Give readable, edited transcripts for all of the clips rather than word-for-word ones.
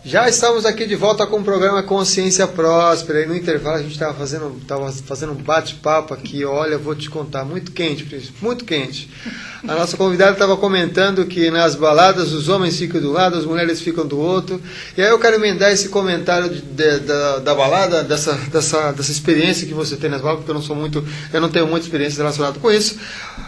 Já estamos aqui de volta com o programa Consciência Próspera. E no intervalo a gente estava fazendo um bate-papo aqui. Olha, vou te contar, muito quente, muito quente. A nossa convidada estava comentando que nas baladas os homens ficam do lado, as mulheres ficam do outro. E aí eu quero emendar esse comentário da balada, dessa experiência que você tem nas baladas, porque eu não tenho muita experiência relacionada com isso.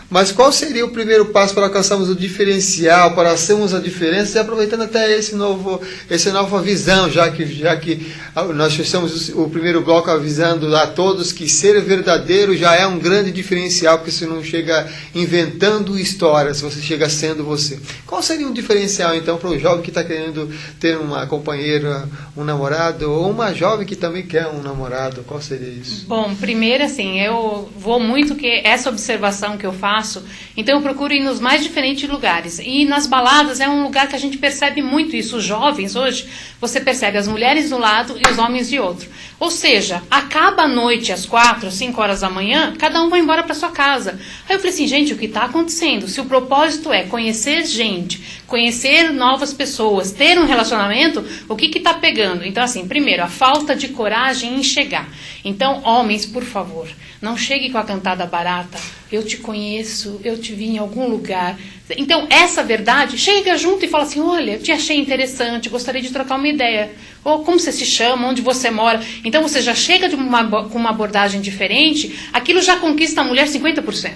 Mas qual seria o primeiro passo para alcançarmos o diferencial, para sermos a diferença, e aproveitando até essa nova visão, já que nós fechamos o primeiro bloco avisando a todos que ser verdadeiro já é um grande diferencial, porque você não chega inventando histórias, você chega sendo você. Qual seria um diferencial, então, para o jovem que está querendo ter uma companheira, um namorado, ou uma jovem que também quer um namorado? Qual seria isso? Bom, primeiro, assim, eu vou muito que essa observação que eu faço, então eu procuro ir nos mais diferentes lugares. E nas baladas é um lugar que a gente percebe muito isso. Os jovens hoje, você percebe as mulheres de um lado e os homens de outro. Ou seja, acaba a noite às 4, 5 horas da manhã, cada um vai embora para sua casa. Aí eu falei assim, gente, o que está acontecendo? Se o propósito é conhecer gente, conhecer novas pessoas, ter um relacionamento, o que está pegando? Então, assim, primeiro, a falta de coragem em chegar. Então, homens, por favor, não chegue com a cantada barata. Eu te conheço, eu te vi em algum lugar. Então, essa verdade, chega junto e fala assim, olha, eu te achei interessante, gostaria de trocar uma ideia. Ou como você se chama, onde você mora. Então, você já chega com uma abordagem diferente, aquilo já conquista a mulher 50%.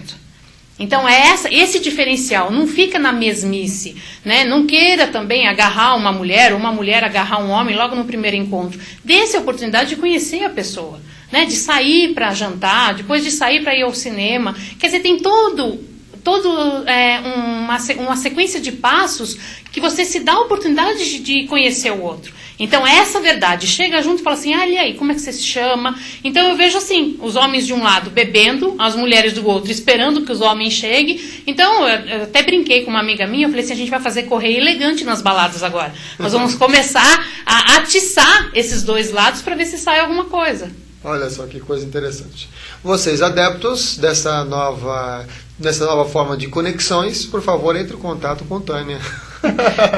Então, é esse diferencial, não fica na mesmice, né? Não queira também agarrar uma mulher, ou uma mulher agarrar um homem logo no primeiro encontro. Dê-se a oportunidade de conhecer a pessoa, né? De sair para jantar, depois de sair para ir ao cinema. Quer dizer, tem uma sequência de passos que você se dá a oportunidade de conhecer o outro. Então, essa verdade, chega junto e fala assim, e aí, como é que você se chama? Então, eu vejo assim, os homens de um lado bebendo, as mulheres do outro esperando que os homens cheguem. Então, eu até brinquei com uma amiga minha, eu falei assim, a gente vai fazer correio elegante nas baladas agora. Nós vamos começar a atiçar esses dois lados para ver se sai alguma coisa. Olha só que coisa interessante. Vocês, adeptos dessa nova forma de conexões, por favor, entre em contato com Tânia.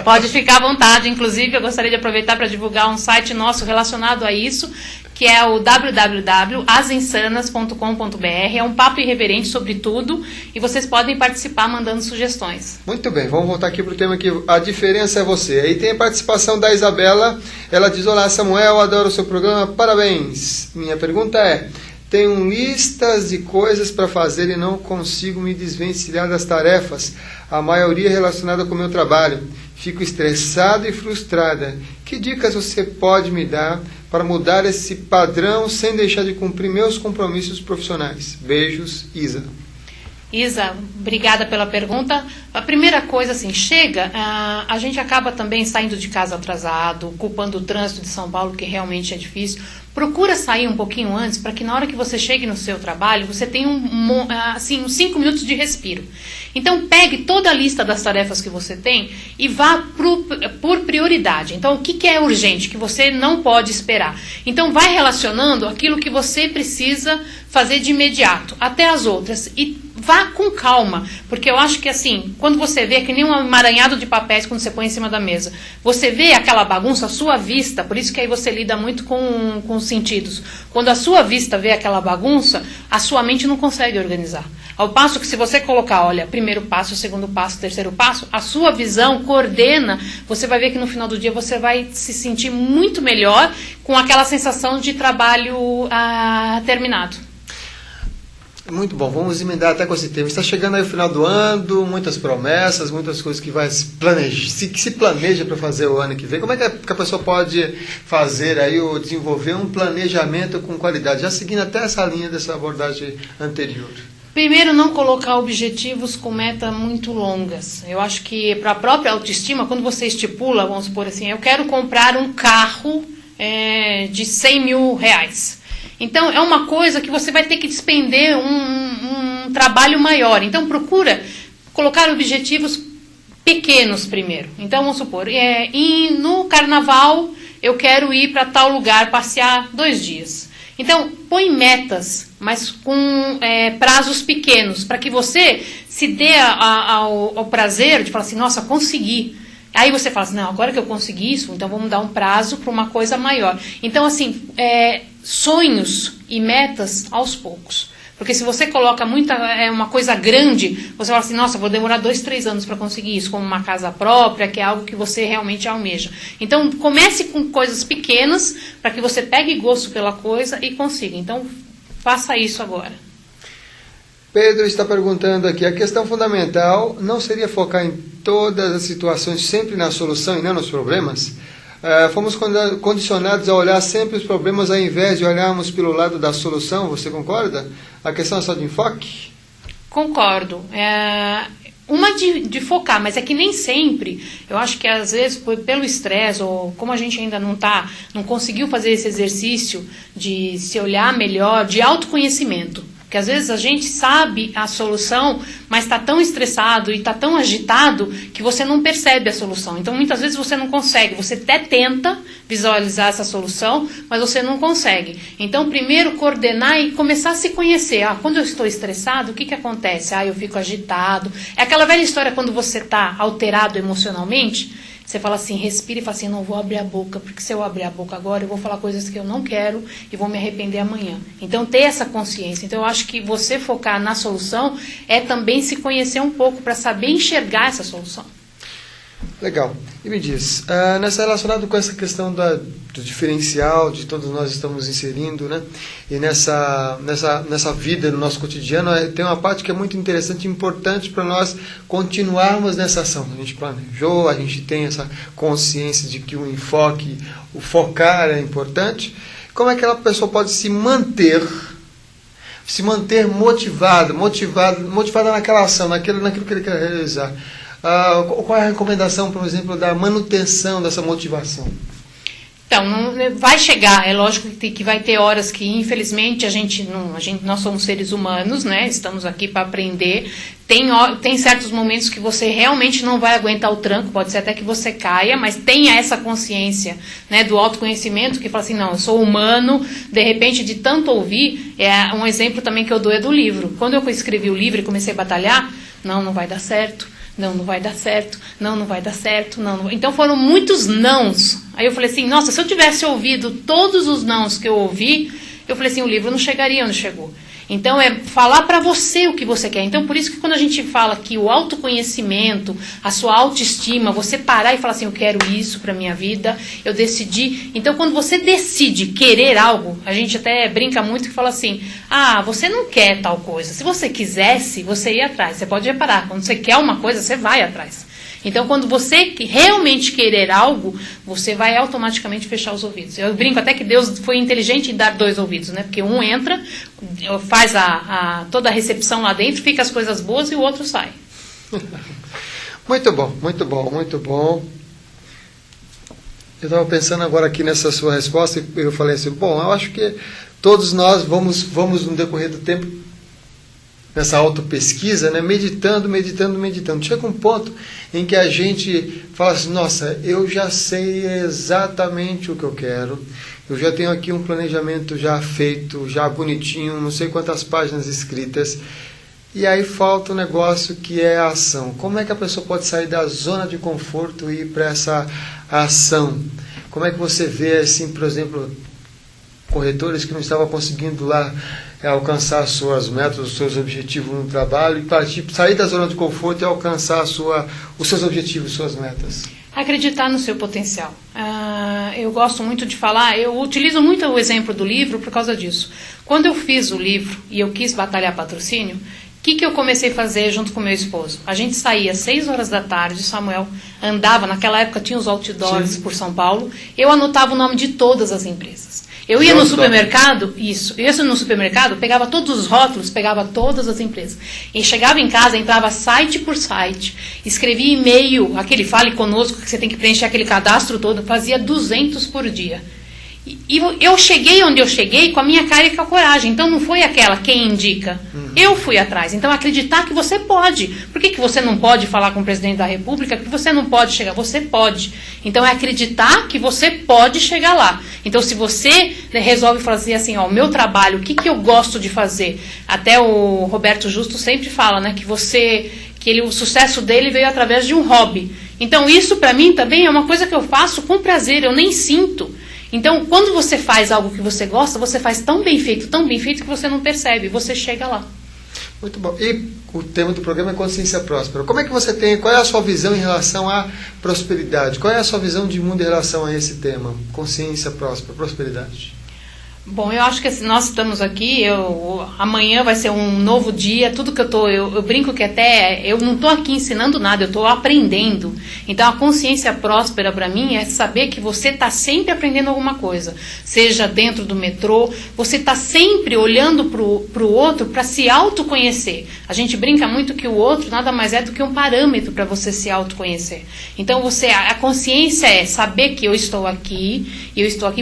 Pode ficar à vontade. Inclusive, eu gostaria de aproveitar para divulgar um site nosso relacionado a isso, que é o www.asinsanas.com.br. É um papo irreverente sobre tudo e vocês podem participar mandando sugestões. Muito bem, vamos voltar aqui para o tema que a diferença é você. Aí tem a participação da Isabela. Ela diz, olá Samuel, adoro o seu programa, parabéns. Minha pergunta é, tenho listas de coisas para fazer e não consigo me desvencilhar das tarefas, a maioria relacionada com o meu trabalho. Fico estressado e frustrada. Que dicas você pode me dar para mudar esse padrão sem deixar de cumprir meus compromissos profissionais? Beijos, Isa. Isa, obrigada pela pergunta. A primeira coisa, assim, a gente acaba também saindo de casa atrasado, culpando o trânsito de São Paulo, que realmente é difícil. Procura sair um pouquinho antes, para que na hora que você chegue no seu trabalho, você tenha uns 5 minutos de respiro. Então, pegue toda a lista das tarefas que você tem e vá por prioridade. Então, o que é urgente, que você não pode esperar? Então, vai relacionando aquilo que você precisa fazer de imediato, até as outras. E vá com calma, porque eu acho que assim, quando você vê, que nem um emaranhado de papéis quando você põe em cima da mesa, você vê aquela bagunça, a sua vista, por isso que aí você lida muito com os sentidos. Quando a sua vista vê aquela bagunça, a sua mente não consegue organizar. Ao passo que se você colocar, olha, primeiro passo, segundo passo, terceiro passo, a sua visão coordena, você vai ver que no final do dia você vai se sentir muito melhor com aquela sensação de trabalho terminado. Muito bom, vamos emendar até com esse tema. Está chegando aí o final do ano, muitas promessas, muitas coisas que se planeja para fazer o ano que vem. Como é que a pessoa pode fazer aí ou desenvolver um planejamento com qualidade? Já seguindo até essa linha dessa abordagem anterior. Primeiro, não colocar objetivos com metas muito longas. Eu acho que para a própria autoestima, quando você estipula, vamos supor assim, eu quero comprar um carro de 100 mil reais. Então, é uma coisa que você vai ter que despender um trabalho maior. Então, procura colocar objetivos pequenos primeiro. Então, vamos supor, no carnaval, eu quero ir para tal lugar, passear 2 dias. Então, põe metas, mas com prazos pequenos, para que você se dê ao prazer de falar assim, nossa, consegui. Aí você fala assim, não, agora que eu consegui isso, então vamos dar um prazo para uma coisa maior. Então, assim, sonhos e metas aos poucos. Porque se você coloca uma coisa grande, você fala assim, nossa, vou demorar 2, 3 anos para conseguir isso, como uma casa própria, que é algo que você realmente almeja. Então, comece com coisas pequenas, para que você pegue gosto pela coisa e consiga. Então, faça isso agora. Pedro está perguntando aqui, a questão fundamental não seria focar em todas as situações sempre na solução e não nos problemas? Fomos condicionados a olhar sempre os problemas ao invés de olharmos pelo lado da solução, você concorda? A questão é só de enfoque? Concordo. Uma de focar, mas é que nem sempre, eu acho que às vezes pelo estresse, ou como a gente ainda não conseguiu fazer esse exercício de se olhar melhor, de autoconhecimento. Porque às vezes a gente sabe a solução, mas está tão estressado e está tão agitado que você não percebe a solução. Então muitas vezes você não consegue, você até tenta visualizar essa solução, mas você não consegue. Então primeiro coordenar e começar a se conhecer. Quando eu estou estressado, o que acontece? Eu fico agitado. É aquela velha história quando você está alterado emocionalmente. Você fala assim, respira e fala assim, não vou abrir a boca, porque se eu abrir a boca agora, eu vou falar coisas que eu não quero e vou me arrepender amanhã. Então, ter essa consciência. Então, eu acho que você focar na solução é também se conhecer um pouco para saber enxergar essa solução. Legal. E me diz, relacionado com essa questão do diferencial de todos nós estamos inserindo, né? E nessa vida, no nosso cotidiano, tem uma parte que é muito interessante e importante para nós continuarmos nessa ação. A gente planejou, a gente tem essa consciência de que o enfoque, o focar é importante. Como é que aquela pessoa pode se manter motivada naquela ação, naquilo que ele quer realizar? Qual é a recomendação, por exemplo, da manutenção dessa motivação? Então, vai chegar, é lógico que vai ter horas que, infelizmente, nós somos seres humanos, né? Estamos aqui para aprender. Tem certos momentos que você realmente não vai aguentar o tranco, pode ser até que você caia, mas tenha essa consciência, né, do autoconhecimento, que fala assim, não, eu sou humano, de repente, de tanto ouvir, um exemplo também que eu dou é do livro. Quando eu escrevi o livro e comecei a batalhar, não vai dar certo. Não vai dar certo, não vai dar certo, não. Então foram muitos nãos. Aí eu falei assim, nossa, se eu tivesse ouvido todos os nãos que eu ouvi, eu falei assim, o livro não chegaria onde chegou. Então é falar para você o que você quer. Então por isso que quando a gente fala que o autoconhecimento, a sua autoestima, você parar e falar assim, eu quero isso para minha vida, eu decidi. Então quando você decide querer algo, a gente até brinca muito que fala assim, você não quer tal coisa. Se você quisesse, você ia atrás. Você pode reparar, quando você quer uma coisa, você vai atrás. Então, quando você realmente querer algo, você vai automaticamente fechar os ouvidos. Eu brinco até que Deus foi inteligente em dar 2 ouvidos, né? Porque um entra, faz toda a recepção lá dentro, fica as coisas boas e o outro sai. Muito bom, muito bom, muito bom. Eu estava pensando agora aqui nessa sua resposta e eu falei assim, eu acho que todos nós vamos no decorrer do tempo nessa autopesquisa, né, meditando. Chega um ponto em que a gente fala assim, nossa, eu já sei exatamente o que eu quero, eu já tenho aqui um planejamento já feito, já bonitinho, não sei quantas páginas escritas, e aí falta um negócio que é a ação. Como é que a pessoa pode sair da zona de conforto e ir para essa ação? Como é que você vê, assim, por exemplo, corretores que não estavam conseguindo lá alcançar as suas metas, os seus objetivos no trabalho e partir, sair da zona de conforto e alcançar os seus objetivos, suas metas? Acreditar no seu potencial. Eu gosto muito de falar, eu utilizo muito o exemplo do livro por causa disso. Quando eu fiz o livro e eu quis batalhar patrocínio, o que eu comecei a fazer junto com meu esposo? A gente saía às 6 horas da tarde, Samuel andava, naquela época tinha os outdoors por São Paulo, eu anotava o nome de todas as empresas. Eu ia no supermercado, pegava todos os rótulos, pegava todas as empresas. E chegava em casa, entrava site por site, escrevia e-mail, aquele Fale Conosco, que você tem que preencher aquele cadastro todo, fazia 200 por dia. E eu cheguei onde eu cheguei com a minha cara e com a coragem. Então não foi aquela quem indica. Eu fui atrás. Então acreditar que você pode. Por que você não pode falar com o presidente da República que você não pode chegar? Você pode. Então é acreditar que você pode chegar lá. Então se você resolve fazer assim, o meu trabalho, o que eu gosto de fazer? Até o Roberto Justo sempre fala, né, que o sucesso dele veio através de um hobby. Então isso para mim também é uma coisa que eu faço com prazer, eu nem sinto. Então quando você faz algo que você gosta, você faz tão bem feito que você não percebe, você chega lá. Muito bom. E o tema do programa é consciência próspera. Como é que você tem, qual é a sua visão em relação à prosperidade? Qual é a sua visão de mundo em relação a esse tema? Consciência próspera, prosperidade. Bom, eu acho que nós estamos aqui, amanhã vai ser um novo dia, tudo que eu brinco que até, eu não estou aqui ensinando nada, eu estou aprendendo. Então a consciência próspera para mim é saber que você está sempre aprendendo alguma coisa, seja dentro do metrô, você está sempre olhando para o outro para se autoconhecer. A gente brinca muito que o outro nada mais é do que um parâmetro para você se autoconhecer. Então a consciência é saber que eu estou aqui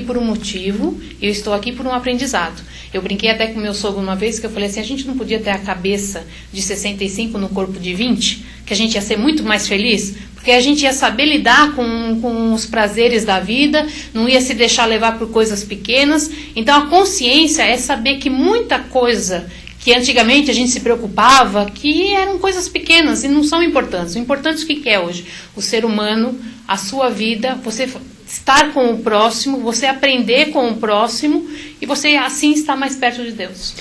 por um motivo, eu estou aqui por um aprendizado. Eu brinquei até com meu sogro uma vez, que eu falei assim, a gente não podia ter a cabeça de 65 no corpo de 20, que a gente ia ser muito mais feliz, porque a gente ia saber lidar com os prazeres da vida, não ia se deixar levar por coisas pequenas. Então a consciência é saber que muita coisa que antigamente a gente se preocupava, que eram coisas pequenas e não são importantes. O importante que é hoje? O ser humano, a sua vida, você estar com o próximo, você aprender com o próximo e você assim está mais perto de Deus.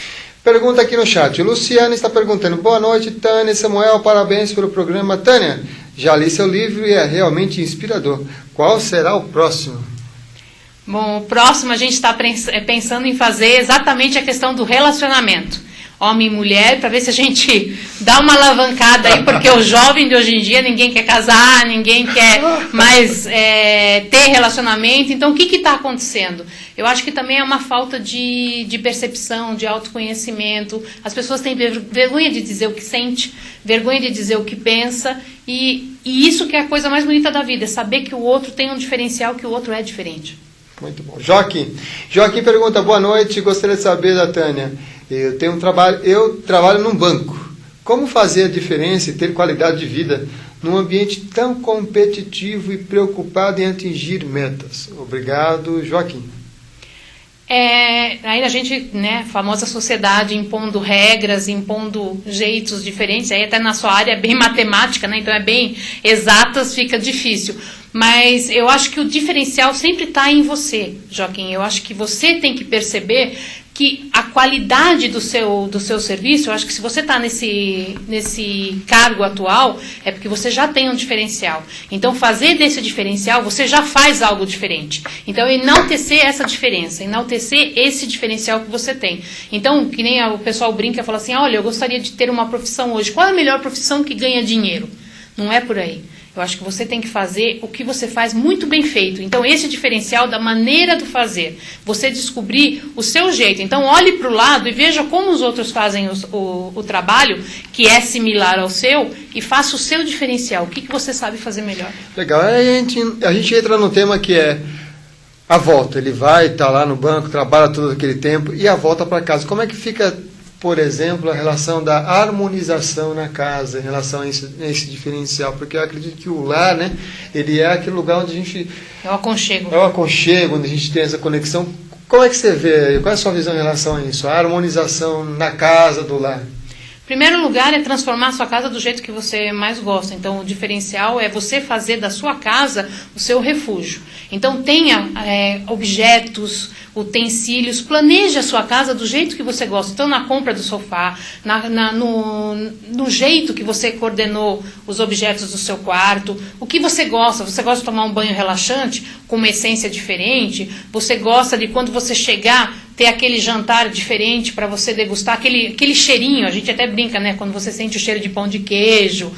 Pergunta aqui no chat. Luciana está perguntando, boa noite, Tânia, Samuel, parabéns pelo programa. Tânia, já li seu livro e é realmente inspirador. Qual será o próximo? Bom, o próximo a gente está pensando em fazer exatamente a questão do relacionamento. Homem e mulher, para ver se a gente dá uma alavancada aí, porque o jovem de hoje em dia, ninguém quer casar, ninguém quer mais ter relacionamento. Então, o que está acontecendo? Eu acho que também é uma falta de percepção, de autoconhecimento. As pessoas têm vergonha de dizer o que sente, vergonha de dizer o que pensa, e isso que é a coisa mais bonita da vida, é saber que o outro tem um diferencial, que o outro é diferente. Muito bom. Joaquim pergunta, boa noite, gostaria de saber da Tânia. Eu trabalho num banco. Como fazer a diferença e ter qualidade de vida num ambiente tão competitivo e preocupado em atingir metas? Obrigado, Joaquim. Aí a gente, famosa sociedade impondo regras, impondo jeitos diferentes, aí até na sua área é bem matemática, então é bem exatas, fica difícil. Mas eu acho que o diferencial sempre está em você, Joaquim. Eu acho que você tem que perceber que a qualidade do seu serviço, eu acho que se você está nesse cargo atual, é porque você já tem um diferencial. Então, fazer desse diferencial, você já faz algo diferente. Então, enaltecer essa diferença, enaltecer esse diferencial que você tem. Então, que nem o pessoal brinca e fala assim, olha, eu gostaria de ter uma profissão hoje. Qual é a melhor profissão que ganha dinheiro? Não é por aí. Eu acho que você tem que fazer o que você faz muito bem feito. Então, esse diferencial da maneira do fazer. Você descobrir o seu jeito. Então, olhe para o lado e veja como os outros fazem o trabalho, que é similar ao seu, e faça o seu diferencial. O que você sabe fazer melhor. Legal. Aí a gente entra no tema que é a volta. Ele vai, está lá no banco, trabalha todo aquele tempo, e a volta para casa. Como é que fica, por exemplo, a relação da harmonização na casa em relação a esse diferencial? Porque eu acredito que o lar, ele é aquele lugar onde a gente... É o aconchego. É o aconchego, onde a gente tem essa conexão. Como é que você vê? Qual é a sua visão em relação a isso? A harmonização na casa do lar. Primeiro lugar é transformar a sua casa do jeito que você mais gosta. Então, o diferencial é você fazer da sua casa o seu refúgio. Então, tenha objetos, utensílios, planeje a sua casa do jeito que você gosta. Então, na compra do sofá, no jeito que você coordenou os objetos do seu quarto, o que você gosta de tomar um banho relaxante com uma essência diferente? Você gosta de quando você chegar, ter aquele jantar diferente para você degustar, aquele cheirinho, a gente até brinca, quando você sente o cheiro de pão de queijo,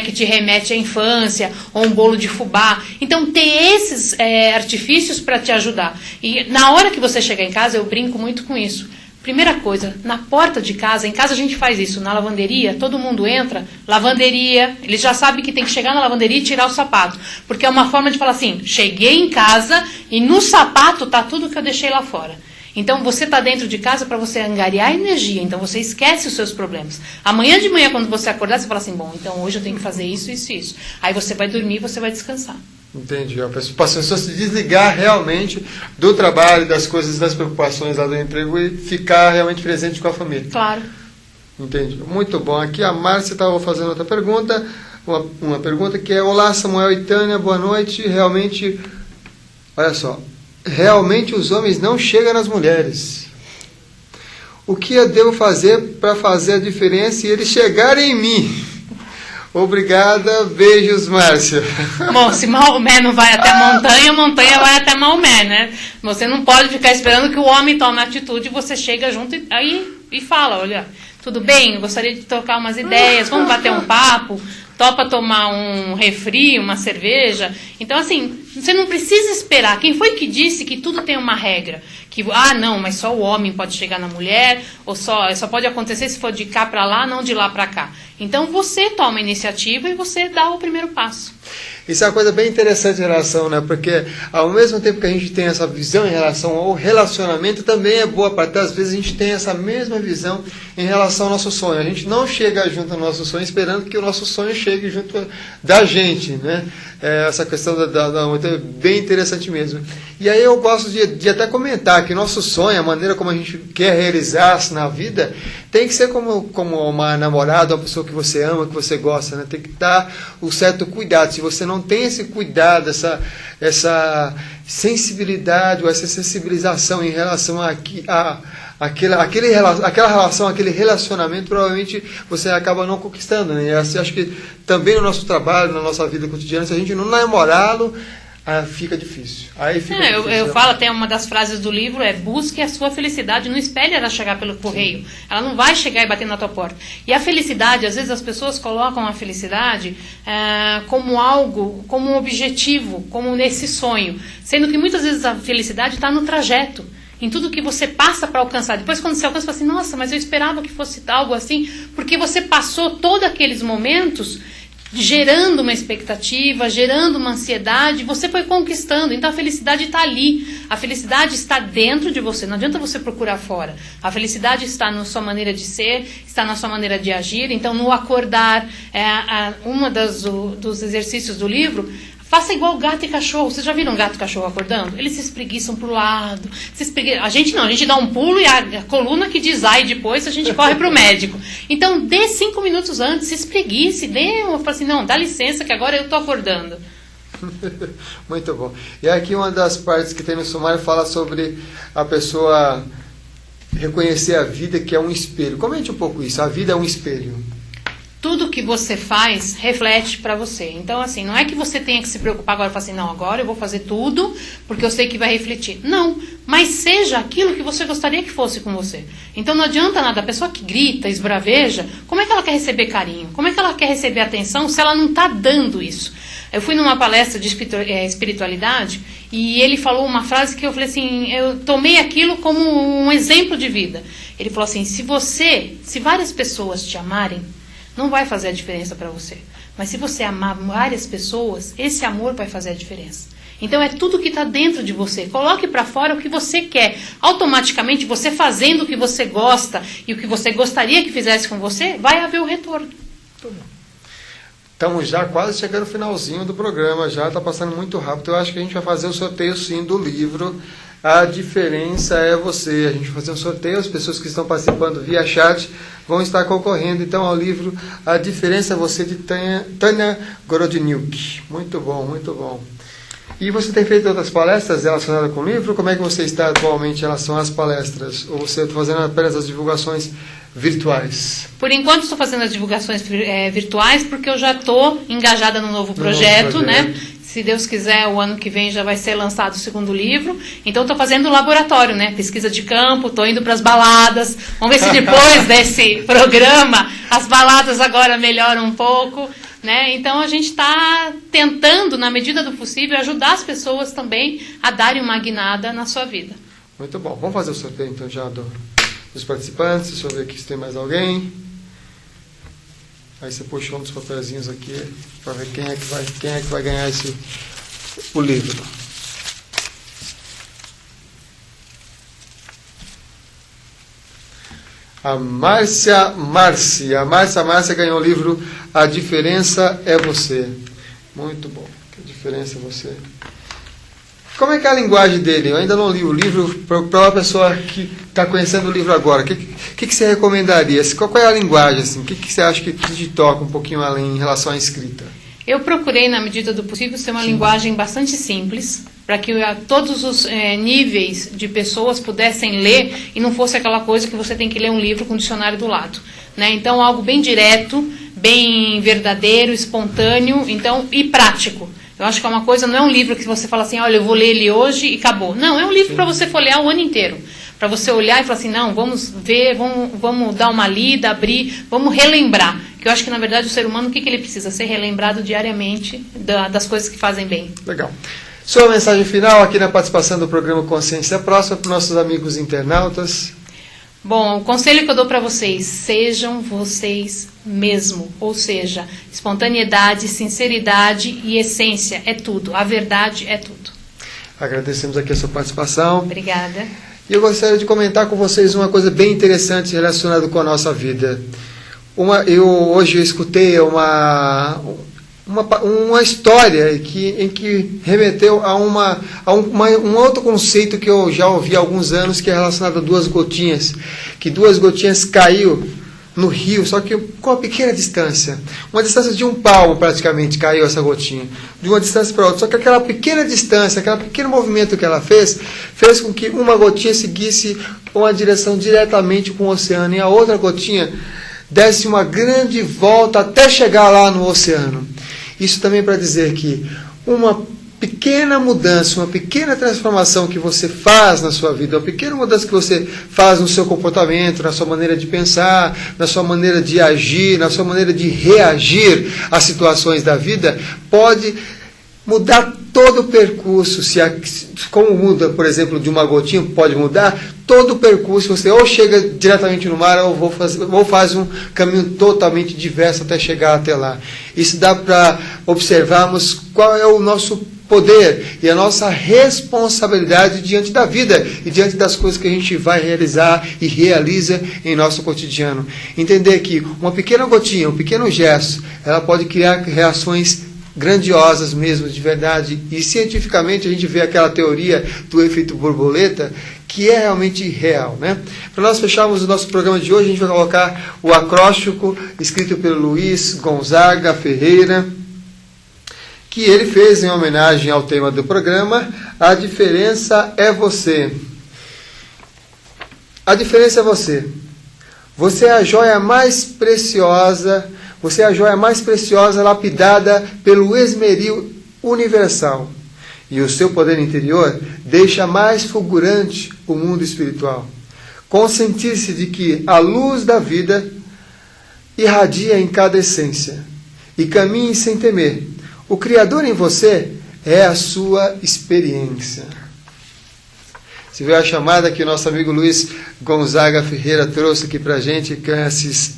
que te remete à infância, ou um bolo de fubá. Então, ter esses artifícios para te ajudar. E na hora que você chegar em casa, eu brinco muito com isso. Primeira coisa, na porta de casa, em casa a gente faz isso, na lavanderia, todo mundo entra, lavanderia, ele já sabe que tem que chegar na lavanderia e tirar o sapato, porque é uma forma de falar assim, cheguei em casa e no sapato está tudo que eu deixei lá fora. Então, você está dentro de casa para você angariar energia. Então, você esquece os seus problemas. Amanhã de manhã, quando você acordar, você fala assim, bom, então hoje eu tenho que fazer isso, isso e isso. Aí você vai dormir e você vai descansar. Entendi. A pessoa se desligar realmente do trabalho, das coisas, das preocupações lá do emprego e ficar realmente presente com a família. Claro. Entendi. Muito bom. Aqui a Márcia estava fazendo outra pergunta. uma pergunta que é: olá, Samuel e Tânia, boa noite. Realmente, olha só, realmente os homens não chegam nas mulheres. O que eu devo fazer para fazer a diferença e eles chegarem em mim? Obrigada, beijos, Márcia. Bom, se Maomé não vai até a montanha, montanha vai até Maomé, né? Você não pode ficar esperando que o homem tome atitude, você chega junto e fala: olha, tudo bem, eu gostaria de trocar umas ideias, vamos bater um papo, topa tomar um refri, uma cerveja. Então, assim, você não precisa esperar. Quem foi que disse que tudo tem uma regra? Que, não, mas só o homem pode chegar na mulher, ou só pode acontecer se for de cá para lá, não de lá para cá. Então, você toma a iniciativa e você dá o primeiro passo. Isso é uma coisa bem interessante em relação, né? Porque ao mesmo tempo que a gente tem essa visão em relação ao relacionamento, também é boa, para às vezes a gente tem essa mesma visão em relação ao nosso sonho. A gente não chega junto ao nosso sonho esperando que o nosso sonho chegue junto da gente, né? Essa questão é bem interessante mesmo. E aí eu gosto de até comentar que nosso sonho, a maneira como a gente quer realizar-se na vida, tem que ser como uma namorada, uma pessoa que você ama, que você gosta, né? Tem que dar o certo cuidado. Se você não tem esse cuidado, essa sensibilidade ou essa sensibilização em relação aquela relação, aquele relacionamento, provavelmente você acaba não conquistando, né? Eu acho que também no nosso trabalho, na nossa vida cotidiana, se a gente não namorá-lo, fica difícil. Aí fica difícil. Eu falo, até uma das frases do livro busque a sua felicidade, não espere ela chegar pelo correio. Ela não vai chegar e bater na tua porta. E a felicidade, às vezes as pessoas colocam a felicidade como algo, como um objetivo, como nesse sonho. Sendo que muitas vezes a felicidade está no trajeto, em tudo que você passa para alcançar. Depois, quando você alcança, você fala assim: nossa, mas eu esperava que fosse algo assim, porque você passou todos aqueles momentos gerando uma expectativa, gerando uma ansiedade, você foi conquistando. Então a felicidade está ali, a felicidade está dentro de você, não adianta você procurar fora. A felicidade está na sua maneira de ser, está na sua maneira de agir. Então, no acordar, uma dos exercícios do livro, faça igual gato e cachorro. Vocês já viram gato e cachorro acordando? Eles se espreguiçam para o lado. A gente não, a gente dá um pulo e a coluna que diz ai depois, a gente corre para o médico. Então, dê 5 minutos antes, se espreguice, fala assim: não, dá licença que agora eu estou acordando. Muito bom. E aqui uma das partes que tem no sumário fala sobre a pessoa reconhecer a vida, que é um espelho. Comente um pouco isso. A vida é um espelho. Tudo que você faz reflete para você. Então, assim, não é que você tenha que se preocupar agora e falar assim: não, agora eu vou fazer tudo porque eu sei que vai refletir. Não, mas seja aquilo que você gostaria que fosse com você. Então não adianta nada. A pessoa que grita, esbraveja, como é que ela quer receber carinho? Como é que ela quer receber atenção se ela não está dando isso? Eu fui numa palestra de espiritualidade e ele falou uma frase que eu falei assim, eu tomei aquilo como um exemplo de vida. Ele falou assim: se várias pessoas te amarem, não vai fazer a diferença para você. Mas se você amar várias pessoas, esse amor vai fazer a diferença. Então é tudo que está dentro de você. Coloque para fora o que você quer. Automaticamente, você fazendo o que você gosta e o que você gostaria que fizesse com você, vai haver o retorno. Estamos já quase chegando no finalzinho do programa. Já está passando muito rápido. Eu acho que a gente vai fazer o sorteio sim do livro A Diferença é Você. A gente vai fazer um sorteio. As pessoas que estão participando via chat vão estar concorrendo então ao livro A Diferença é Você, de Tânia Gorodniuk. Muito bom, muito bom. E você tem feito outras palestras relacionadas com o livro? Como é que você está atualmente em relação às palestras? Ou você está fazendo apenas as divulgações virtuais? Por enquanto estou fazendo as divulgações virtuais, porque eu já estou engajada no novo projeto, né? Se Deus quiser, o ano que vem já vai ser lançado o segundo livro. Então, estou fazendo laboratório, né? Pesquisa de campo, estou indo para as baladas. Vamos ver se depois desse programa, as baladas agora melhoram um pouco, né? Então, a gente está tentando, na medida do possível, ajudar as pessoas também a darem uma guinada na sua vida. Muito bom. Vamos fazer o sorteio, então, já dos participantes. Deixa eu ver aqui se tem mais alguém. Aí você puxou um dos papelzinhos aqui para ver quem é que vai ganhar o livro. A Márcia ganhou o livro A Diferença é Você. Muito bom. A diferença é você. Como é que é a linguagem dele? Eu ainda não li o livro, para uma pessoa que está conhecendo o livro agora, o que você recomendaria? Qual é a linguagem? Assim? O que você acha que te toca um pouquinho além em relação à escrita? Eu procurei, na medida do possível, ter uma linguagem bastante simples, para que todos os níveis de pessoas pudessem ler e não fosse aquela coisa que você tem que ler um livro com um dicionário do lado. Né? Então, algo bem direto, bem verdadeiro, espontâneo, e prático. Eu acho que é uma coisa, não é um livro que você fala assim, olha, eu vou ler ele hoje e acabou. Não, é um livro para você folhear o ano inteiro. Para você olhar e falar assim, não, vamos ver, vamos dar uma lida, abrir, vamos relembrar. Que eu acho que, na verdade, o ser humano, o que ele precisa? Ser relembrado diariamente das coisas que fazem bem. Legal. Sua mensagem final aqui na participação do programa Consciência Próxima para os nossos amigos internautas. Bom, o conselho que eu dou para vocês, sejam vocês mesmo, ou seja, espontaneidade, sinceridade e essência, é tudo, a verdade é tudo. Agradecemos aqui a sua participação. Obrigada. E eu gostaria de comentar com vocês uma coisa bem interessante relacionada com a nossa vida. Hoje eu escutei uma história em que remeteu a um outro conceito que eu já ouvi há alguns anos, que é relacionado a duas gotinhas. Que duas gotinhas caiu no rio, só que com uma pequena distância. Uma distância de um palmo praticamente caiu essa gotinha. De uma distância para outra. Só que aquela pequena distância, aquele pequeno movimento que ela fez com que uma gotinha seguisse uma direção diretamente com o oceano e a outra gotinha desse uma grande volta até chegar lá no oceano. Isso também para dizer que uma pequena mudança, uma pequena transformação que você faz na sua vida, uma pequena mudança que você faz no seu comportamento, na sua maneira de pensar, na sua maneira de agir, na sua maneira de reagir às situações da vida, pode mudar todo o percurso. Como muda, por exemplo, de uma gotinha, pode mudar todo o percurso. Você ou chega diretamente no mar, ou faz um caminho totalmente diverso até chegar até lá. Isso dá para observarmos qual é o nosso poder e a nossa responsabilidade diante da vida e diante das coisas que a gente vai realizar e realiza em nosso cotidiano. Entender que uma pequena gotinha, um pequeno gesto, ela pode criar reações grandiosas mesmo, de verdade. E cientificamente a gente vê aquela teoria do efeito borboleta, que é realmente real, né? Para nós fecharmos o nosso programa de hoje, a gente vai colocar o acróstico escrito pelo Luiz Gonzaga Ferreira, que ele fez em homenagem ao tema do programa, A Diferença é Você. A diferença é você. Você é a joia mais preciosa, lapidada pelo esmeril universal. E o seu poder interior deixa mais fulgurante o mundo espiritual. Conscientize-se de que a luz da vida irradia em cada essência. E caminhe sem temer. O Criador em você é a sua experiência. Você viu a chamada que o nosso amigo Luiz Gonzaga Ferreira trouxe aqui para a gente, com esses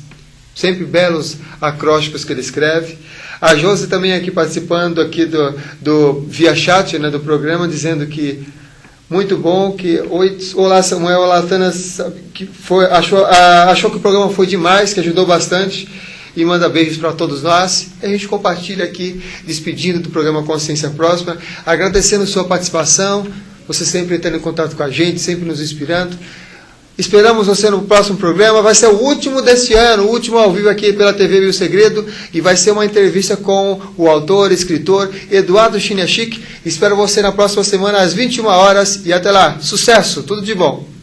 sempre belos acrósticos que ele escreve. A Josi também aqui participando aqui do via chat, né, do programa, dizendo que muito bom, que olá Samuel, olá Tana, que achou que o programa foi demais, que ajudou bastante, e manda beijos para todos nós. A gente compartilha aqui, despedindo do programa Consciência Próxima, agradecendo sua participação, você sempre tendo contato com a gente, sempre nos inspirando. Esperamos você no próximo programa. Vai ser o último desse ano, o último ao vivo aqui pela TV Meu Segredo, e vai ser uma entrevista com o autor, escritor Eduardo Chiniachik. Espero você na próxima semana às 21 horas e até lá. Sucesso, tudo de bom.